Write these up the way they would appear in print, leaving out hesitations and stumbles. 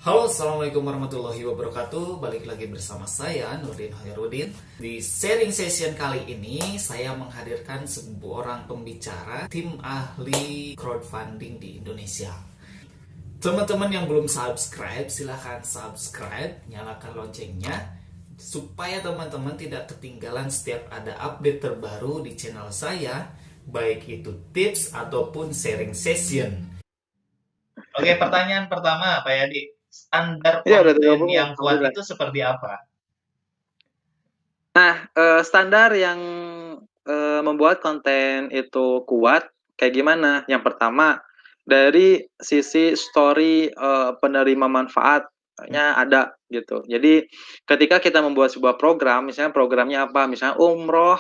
Halo, Assalamualaikum warahmatullahi wabarakatuh. Balik lagi bersama saya, Nurdin Hoirudin. Di sharing session kali ini, saya menghadirkan seorang pembicara tim ahli crowdfunding di Indonesia. Teman-teman yang belum subscribe, silahkan subscribe, nyalakan loncengnya, supaya teman-teman tidak ketinggalan setiap ada update terbaru di channel saya, baik itu tips ataupun sharing session. Oke, pertanyaan pertama, Pak Yadi. Standar Iya, udah konten tergabung ya, yang kuat alhamdulillah. itu seperti apa? Nah, standar yang membuat konten itu kuat kayak gimana? Yang pertama, dari sisi story penerima manfaatnya ada gitu. Jadi ketika kita membuat sebuah program, misalnya programnya apa? Misalnya umroh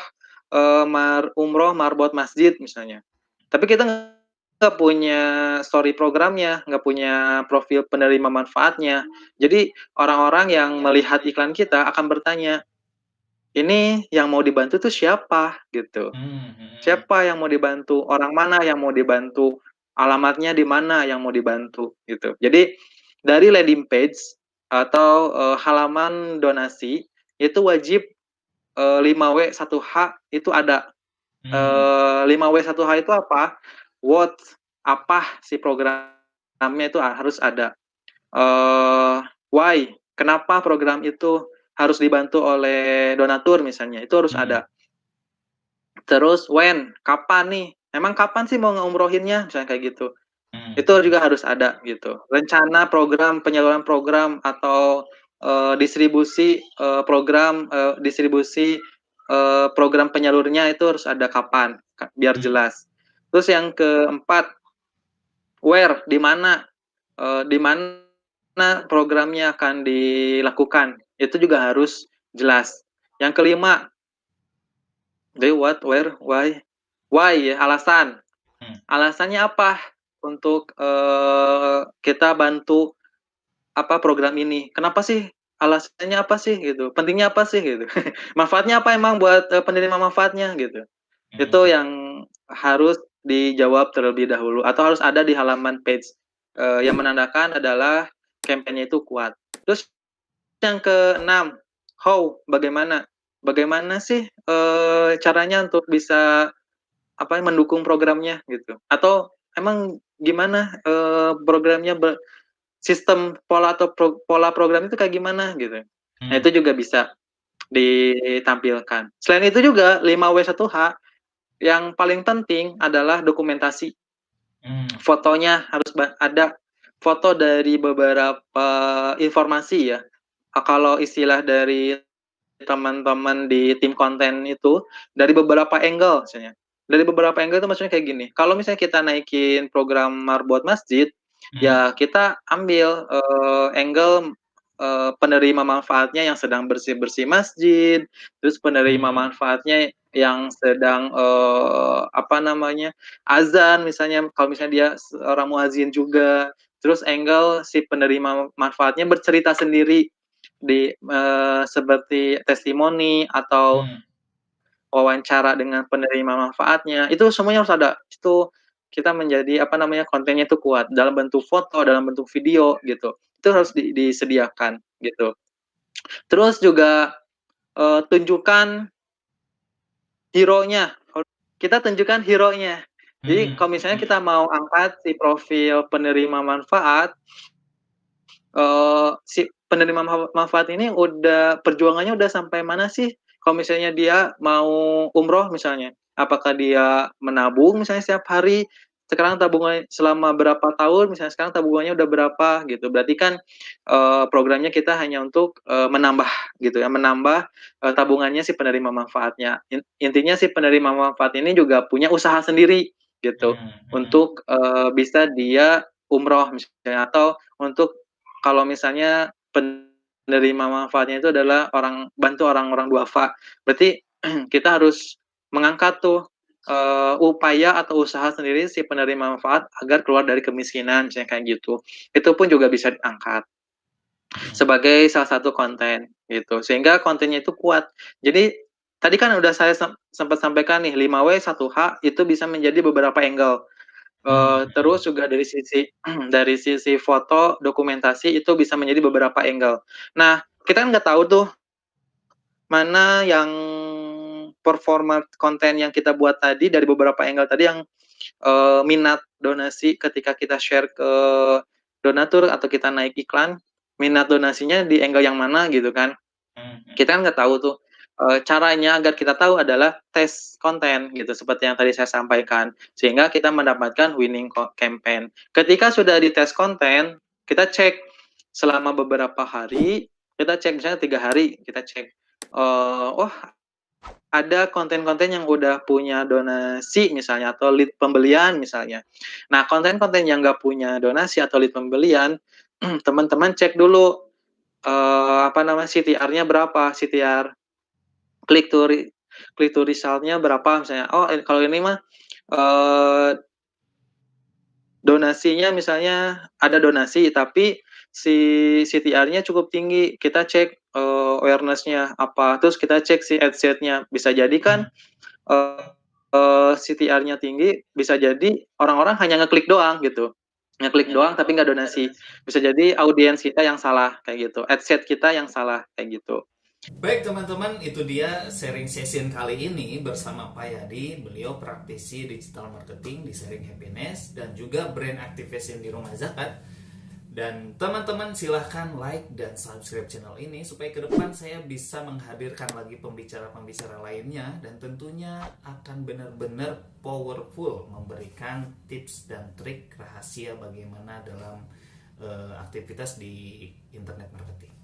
marbot masjid misalnya. Tapi kita nggak punya story programnya, nggak punya profil penerima manfaatnya. Jadi orang-orang yang melihat iklan kita akan bertanya, ini yang mau dibantu tuh siapa gitu. Hmm, hmm, Siapa yang mau dibantu? Orang mana yang mau dibantu? Alamatnya di mana yang mau dibantu gitu. Jadi dari landing page atau halaman donasi itu wajib 5W 1H itu ada. hmm, 5W 1H itu apa? What, apa si programnya itu harus ada. Why, kenapa program itu harus dibantu oleh donatur misalnya, itu harus hmm, ada. Terus when, kapan nih, emang kapan sih mau ngumrohinnya, misalnya kayak gitu. hmm, Itu juga harus ada gitu. Rencana program, penyaluran program atau distribusi program penyalurnya itu harus ada kapan, biar hmm, jelas. Terus yang keempat, where, di mana, di mana programnya akan dilakukan, itu juga harus jelas. Yang kelima, the what, where, why ya, alasan. hmm, Alasannya apa untuk kita bantu apa program ini? Kenapa sih? Alasannya apa sih gitu? Pentingnya apa sih gitu? Manfaatnya apa emang buat penerima manfaatnya gitu? Itu hmm, yang harus dijawab terlebih dahulu atau harus ada di halaman page yang menandakan adalah kampanye itu kuat. Terus yang keenam, how, bagaimana? Bagaimana sih caranya untuk bisa apa mendukung programnya gitu? Atau emang gimana programnya sistem pola atau pola program itu kayak gimana gitu? Nah hmm, itu juga bisa ditampilkan. Selain itu juga 5W1H yang paling penting adalah dokumentasi. hmm, Fotonya harus ada foto dari beberapa informasi ya. Kalau istilah dari teman-teman di tim konten itu dari beberapa angle misalnya. Dari beberapa angle itu maksudnya kayak gini. Kalau misalnya kita naikin program marbot masjid, hmm, ya kita ambil angle penerima manfaatnya yang sedang bersih-bersih masjid, terus penerima hmm, manfaatnya yang sedang apa namanya? Azan misalnya, kalau misalnya dia seorang muazin juga. Terus angle si penerima manfaatnya bercerita sendiri di seperti testimoni atau hmm, wawancara dengan penerima manfaatnya, itu semuanya harus ada. Itu kita menjadi apa namanya, kontennya itu kuat dalam bentuk foto, dalam bentuk video gitu. Itu harus disediakan gitu. Terus juga tunjukkan hero-nya. Kita tunjukkan hero-nya. Jadi hmm, kalau misalnya kita mau angkat si profil penerima manfaat, si penerima manfaat ini udah perjuangannya udah sampai mana sih? Kalau misalnya dia mau umroh misalnya, apakah dia menabung misalnya setiap hari, sekarang tabungan selama berapa tahun, misalnya sekarang tabungannya udah berapa gitu. Berarti kan programnya kita hanya untuk menambah gitu ya, menambah tabungannya si penerima manfaatnya. Intinya si penerima manfaat ini juga punya usaha sendiri gitu hmm, hmm, untuk bisa dia umroh misalnya atau untuk kalau misalnya penerima manfaatnya itu adalah bantu orang-orang duafa, berarti kita harus mengangkat tuh upaya atau usaha sendiri si penerima manfaat agar keluar dari kemiskinan, misalnya kayak gitu. Itu pun juga bisa diangkat hmm, sebagai salah satu konten gitu, sehingga kontennya itu kuat. Jadi tadi kan udah saya sempat sampaikan nih 5W 1H itu bisa menjadi beberapa angle. Terus juga dari sisi dari sisi foto, dokumentasi itu bisa menjadi beberapa angle. Nah, kita kan nggak tahu tuh mana yang performa konten yang kita buat tadi dari beberapa angle tadi yang minat donasi ketika kita share ke donatur atau kita naik iklan, minat donasinya di angle yang mana gitu kan. Kita kan nggak tahu tuh. Caranya agar kita tahu adalah tes konten gitu seperti yang tadi saya sampaikan sehingga kita mendapatkan winning campaign. Ketika sudah dites konten, kita cek selama beberapa hari, kita cek misalnya 3 hari, kita cek, oh ada konten-konten yang udah punya donasi misalnya atau lead pembelian misalnya. Nah, konten-konten yang nggak punya donasi atau lead pembelian, teman-teman cek dulu CTR-nya berapa, CTR click to result-nya berapa misalnya. Oh, kalau ini mah donasinya misalnya ada donasi tapi si CTR-nya cukup tinggi. Kita cek awareness-nya apa, terus kita cek si ad set-nya. Bisa jadi kan CTR-nya tinggi, bisa jadi orang-orang hanya ngeklik doang gitu. Ngeklik doang tapi nggak donasi. Bisa jadi audiens kita yang salah kayak gitu, ad set kita yang salah kayak gitu. Baik teman-teman, itu dia sharing session kali ini bersama Pak Yadi. Beliau praktisi digital marketing di Sharing Happiness dan juga brand activation di Rumah Zakat. Dan teman-teman silahkan like dan subscribe channel ini supaya ke depan saya bisa menghadirkan lagi pembicara-pembicara lainnya dan tentunya akan benar-benar powerful memberikan tips dan trik rahasia bagaimana dalam aktivitas di internet marketing.